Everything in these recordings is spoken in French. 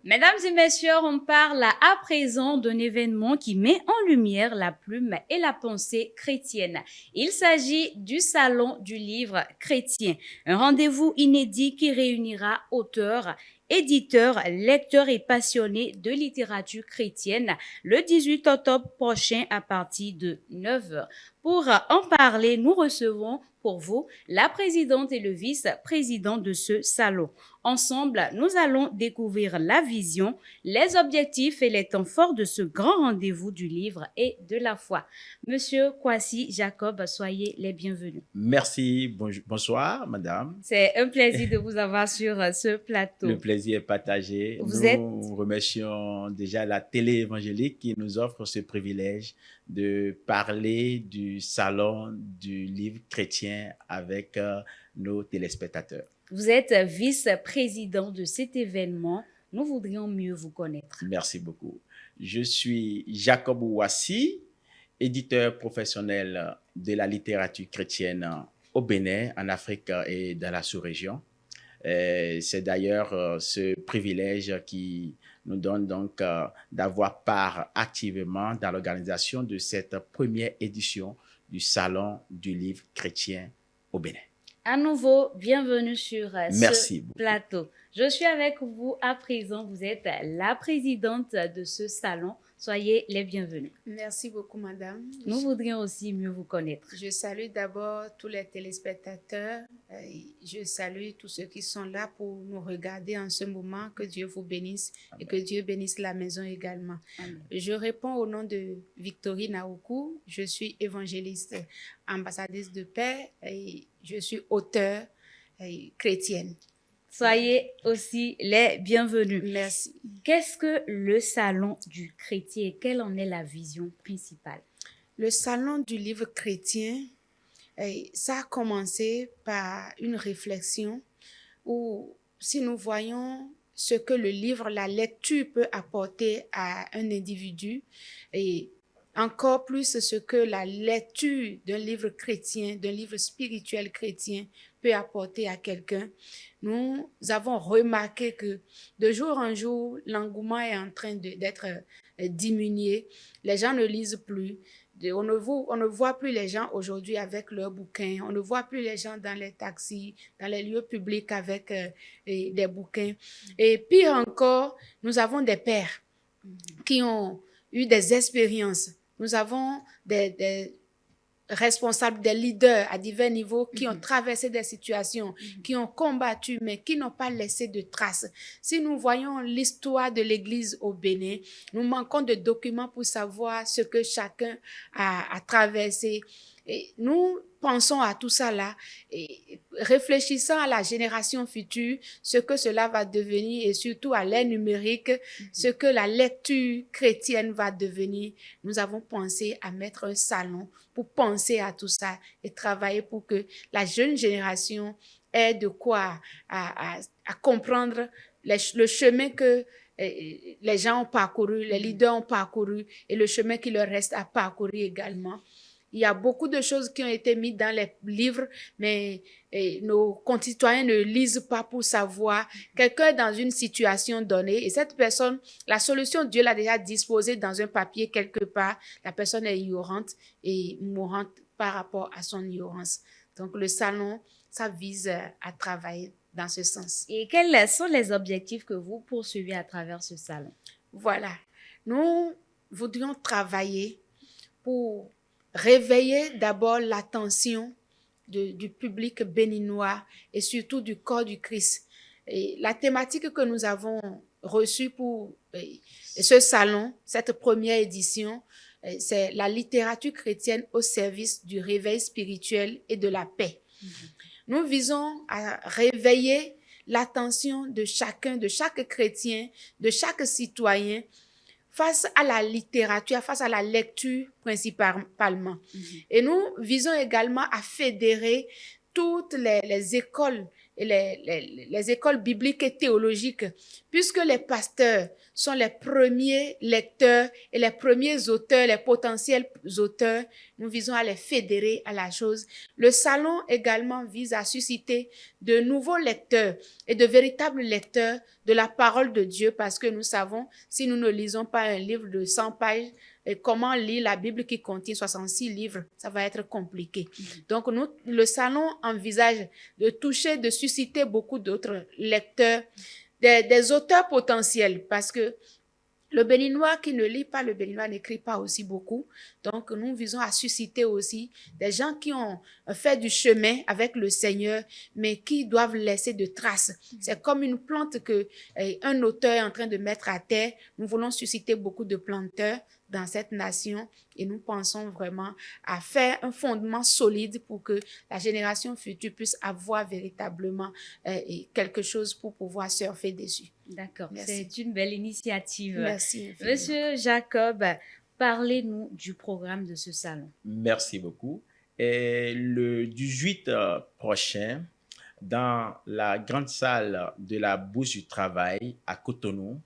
Mesdames et messieurs, on parle à présent d'un événement qui met en lumière la plume et la pensée chrétienne. Il s'agit du Salon du livre chrétien, un rendez-vous inédit qui réunira auteurs, éditeurs, lecteurs et passionnés de littérature chrétienne le 18 octobre prochain à partir de 9 heures. Pour en parler, nous recevons pour vous la présidente et le vice-président de ce salon. Ensemble, nous allons découvrir la vision, les objectifs et les temps forts de ce grand rendez-vous du livre et de la foi. Monsieur Kwasi Jacob, soyez les bienvenus. Merci, bonsoir madame. C'est un plaisir de vous avoir sur ce plateau. Le plaisir est partagé. Nous remercions déjà la télé évangélique qui nous offre ce privilège de parler du Salon du livre chrétien avec nos téléspectateurs. Vous êtes vice-président de cet événement. Nous voudrions mieux vous connaître. Merci beaucoup. Je suis Jacob Ouassi, éditeur professionnel de la littérature chrétienne au Bénin, en Afrique et dans la sous-région. C'est d'ailleurs ce privilège qui nous donne donc d'avoir part activement dans l'organisation de cette première édition du Salon du livre chrétien au Bénin. À nouveau, bienvenue sur Merci ce plateau. Je suis avec vous à présent. Vous êtes la présidente de ce salon. Soyez les bienvenus. Merci beaucoup, madame. Nous voudrions aussi mieux vous connaître. Je salue d'abord tous les téléspectateurs. Je salue tous ceux qui sont là pour nous regarder en ce moment. Que Dieu vous bénisse. Amen. Et que Dieu bénisse la maison également. Amen. Je réponds au nom de Victorine Naoukou. Je suis évangéliste, ambassadrice de paix et je suis auteure chrétienne. Soyez aussi les bienvenus. Merci. Qu'est-ce que le Salon du chrétien et quelle en est la vision principale? Le Salon du livre chrétien, ça a commencé par une réflexion où si nous voyons ce que le livre, la lecture peut apporter à un individu et encore plus ce que la lecture d'un livre chrétien, d'un livre spirituel chrétien peut apporter à quelqu'un, nous avons remarqué que de jour en jour, l'engouement est en train d'être diminué. Les gens ne lisent plus. On ne voit plus les gens aujourd'hui avec leurs bouquins. On ne voit plus les gens dans les taxis, dans les lieux publics avec des bouquins. Et pire encore, nous avons des pères qui ont eu des expériences. Nous avons des responsables, des leaders à divers niveaux qui ont traversé des situations, qui ont combattu, mais qui n'ont pas laissé de traces. Si nous voyons l'histoire de l'Église au Bénin, nous manquons de documents pour savoir ce que chacun a traversé. Et nous pensons à tout ça là, et réfléchissant à la génération future, ce que cela va devenir et surtout à l'ère numérique, ce que la lecture chrétienne va devenir. Nous avons pensé à mettre un salon pour penser à tout ça et travailler pour que la jeune génération ait de quoi à comprendre le chemin que les gens ont parcouru, les leaders ont parcouru et le chemin qui leur reste à parcourir également. Il y a beaucoup de choses qui ont été mises dans les livres, mais nos concitoyens ne lisent pas pour savoir. Quelqu'un est dans une situation donnée et cette personne, la solution, Dieu l'a déjà disposée dans un papier quelque part. La personne est ignorante et mourante par rapport à son ignorance. Donc le salon, ça vise à travailler dans ce sens. Et quels sont les objectifs que vous poursuivez à travers ce salon? Voilà. Nous voudrions travailler pour réveiller d'abord l'attention du public béninois et surtout du corps du Christ. Et la thématique que nous avons reçue pour ce salon, cette première édition, c'est la littérature chrétienne au service du réveil spirituel et de la paix. Nous visons à réveiller l'attention de chacun, de chaque chrétien, de chaque citoyen face à la littérature, face à la lecture principalement. Et nous visons également à fédérer toutes les écoles et les écoles bibliques et théologiques, puisque les pasteurs sont les premiers lecteurs et les premiers auteurs, les potentiels auteurs, nous visons à les fédérer à la chose. Le salon également vise à susciter de nouveaux lecteurs et de véritables lecteurs de la parole de Dieu, parce que nous savons, si nous ne lisons pas un livre de 100 pages, et comment lire la Bible qui contient 66 livres, ça va être compliqué. Donc, le salon envisage de toucher, de susciter beaucoup d'autres lecteurs, des auteurs potentiels, parce que le béninois qui ne lit pas le béninois n'écrit pas aussi beaucoup. Donc, nous visons à susciter aussi des gens qui ont fait du chemin avec le Seigneur, mais qui doivent laisser de traces. C'est comme une plante que un auteur est en train de mettre à terre. Nous voulons susciter beaucoup de planteurs dans cette nation et nous pensons vraiment à faire un fondement solide pour que la génération future puisse avoir véritablement quelque chose pour pouvoir surfer dessus. D'accord, c'est une belle initiative. Merci. Monsieur Jacob, parlez-nous du programme de ce salon. Merci beaucoup. Et le 18 prochain, dans la grande salle de la Bourse du Travail à Cotonou,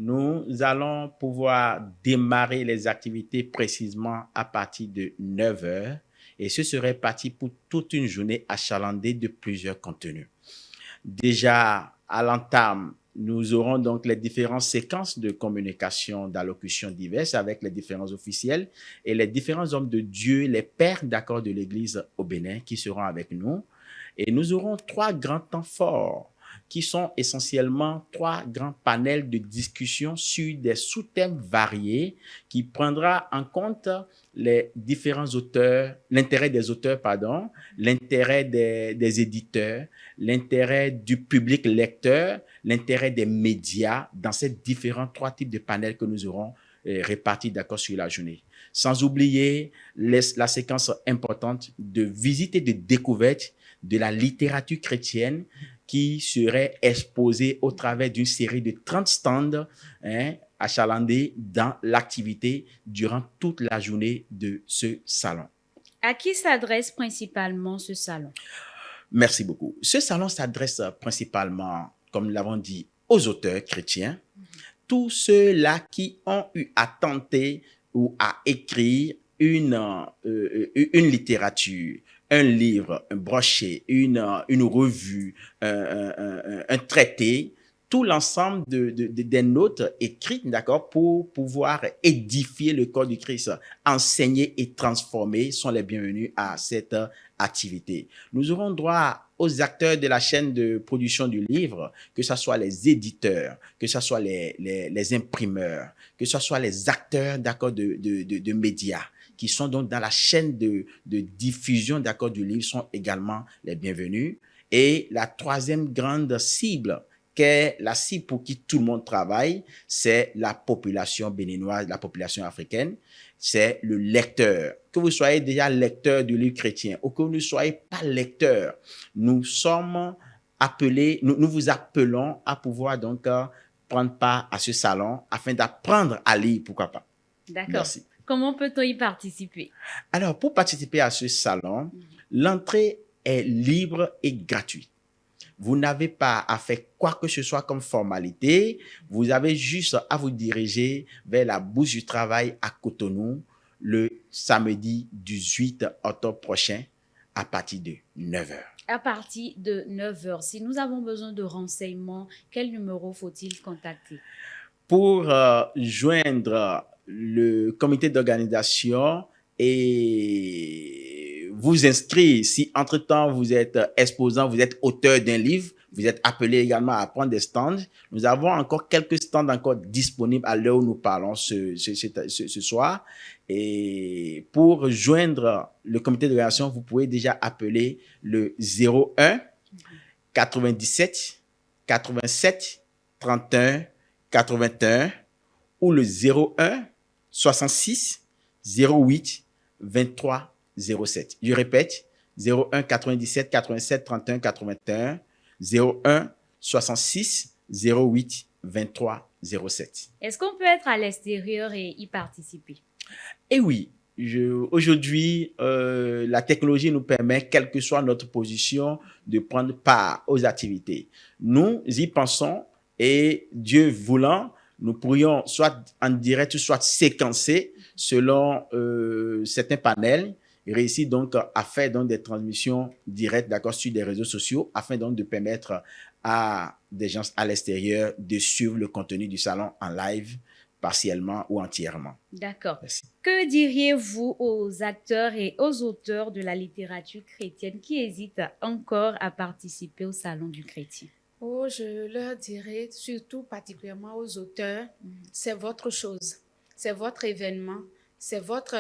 nous allons pouvoir démarrer les activités précisément à partir de 9 heures et ce serait parti pour toute une journée achalandée de plusieurs contenus. Déjà, à l'entame, nous aurons donc les différentes séquences de communication, d'allocutions diverses avec les différents officiels et les différents hommes de Dieu, les pères d'accord de l'Église au Bénin qui seront avec nous. Et nous aurons 3 grands temps forts qui sont essentiellement 3 grands panels de discussion sur des sous-thèmes variés qui prendra en compte les différents auteurs, l'intérêt des auteurs, l'intérêt des éditeurs, l'intérêt du public lecteur, l'intérêt des médias dans ces différents 3 types de panels que nous aurons répartis d'accord sur la journée. Sans oublier la séquence importante de visite et de découverte de la littérature chrétienne qui serait exposée au travers d'une série de 30 stands achalandés dans l'activité durant toute la journée de ce salon. À qui s'adresse principalement ce salon? Merci beaucoup. Ce salon s'adresse principalement, comme nous l'avons dit, aux auteurs chrétiens, tous ceux-là qui ont eu à tenter ou à écrire une littérature, un livre, un brochet, une revue, un traité, tout l'ensemble des notes écrites, d'accord, pour pouvoir édifier le corps du Christ, enseigner et transformer sont les bienvenus à cette activité. Nous aurons droit aux acteurs de la chaîne de production du livre, que ce soit les éditeurs, que ce soit les imprimeurs, que ce soit les acteurs, d'accord, de médias, qui sont donc dans la chaîne de diffusion, d'accord, du livre, sont également les bienvenus. Et la troisième grande cible, qui est la cible pour qui tout le monde travaille, c'est la population béninoise, la population africaine, c'est le lecteur. Que vous soyez déjà lecteur du livre chrétien ou que vous ne soyez pas lecteur, nous sommes appelés, nous vous appelons à pouvoir donc prendre part à ce salon afin d'apprendre à lire, pourquoi pas. D'accord. Merci. Comment peut-on y participer? Alors, pour participer à ce salon, l'entrée est libre et gratuite. Vous n'avez pas à faire quoi que ce soit comme formalité. Vous avez juste à vous diriger vers la Bourse du Travail à Cotonou le samedi 18 octobre prochain à partir de 9 heures. À partir de 9 heures. Si nous avons besoin de renseignements, quel numéro faut-il contacter? Pour joindre le comité d'organisation et vous inscrire, si entre-temps vous êtes exposant, vous êtes auteur d'un livre, vous êtes appelé également à prendre des stands. Nous avons encore quelques stands encore disponibles à l'heure où nous parlons ce soir. Et pour joindre le comité d'organisation, vous pouvez déjà appeler le 01 97 87 31 81 ou le 01 66 08 23 07. Je répète, 01 97 87 31 81, 01 66 08 23 07. Est-ce qu'on peut être à l'extérieur et y participer? Eh oui, Aujourd'hui, la technologie nous permet, quelle que soit notre position, de prendre part aux activités. Nous y pensons et Dieu voulant, nous pourrions soit en direct, soit séquencer selon certains panels, réussir donc à faire donc des transmissions directes, d'accord, sur des réseaux sociaux, afin donc de permettre à des gens à l'extérieur de suivre le contenu du salon en live, partiellement ou entièrement. D'accord. Merci. Que diriez-vous aux acteurs et aux auteurs de la littérature chrétienne qui hésitent encore à participer au Salon du Chrétien? Oh, je leur dirais, surtout particulièrement aux auteurs, c'est votre chose, c'est votre événement, c'est votre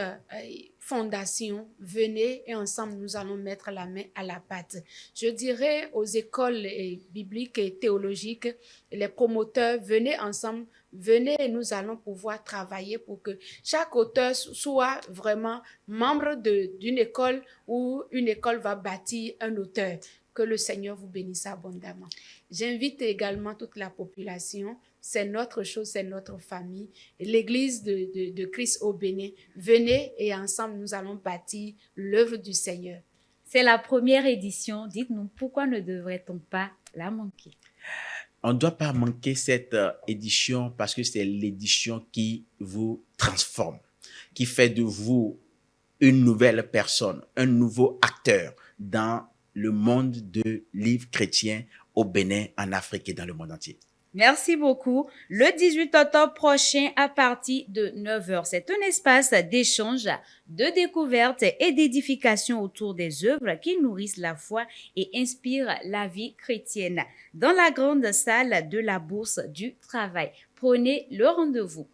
fondation. Venez et ensemble, nous allons mettre la main à la pâte. Je dirais aux écoles bibliques et théologiques, les promoteurs, venez ensemble, venez et nous allons pouvoir travailler pour que chaque auteur soit vraiment membre d'une école où une école va bâtir un auteur. Que le Seigneur vous bénisse abondamment. J'invite également toute la population, c'est notre chose, c'est notre famille, l'Église de Christ au Bénin. Venez et ensemble, nous allons bâtir l'œuvre du Seigneur. C'est la première édition. Dites-nous, pourquoi ne devrait-on pas la manquer? On ne doit pas manquer cette édition parce que c'est l'édition qui vous transforme, qui fait de vous une nouvelle personne, un nouveau acteur dans le monde de livres chrétiens au Bénin, en Afrique et dans le monde entier. Merci beaucoup. Le 18 octobre prochain, à partir de 9h, c'est un espace d'échange, de découverte et d'édification autour des œuvres qui nourrissent la foi et inspirent la vie chrétienne dans la grande salle de la Bourse du Travail. Prenez le rendez-vous.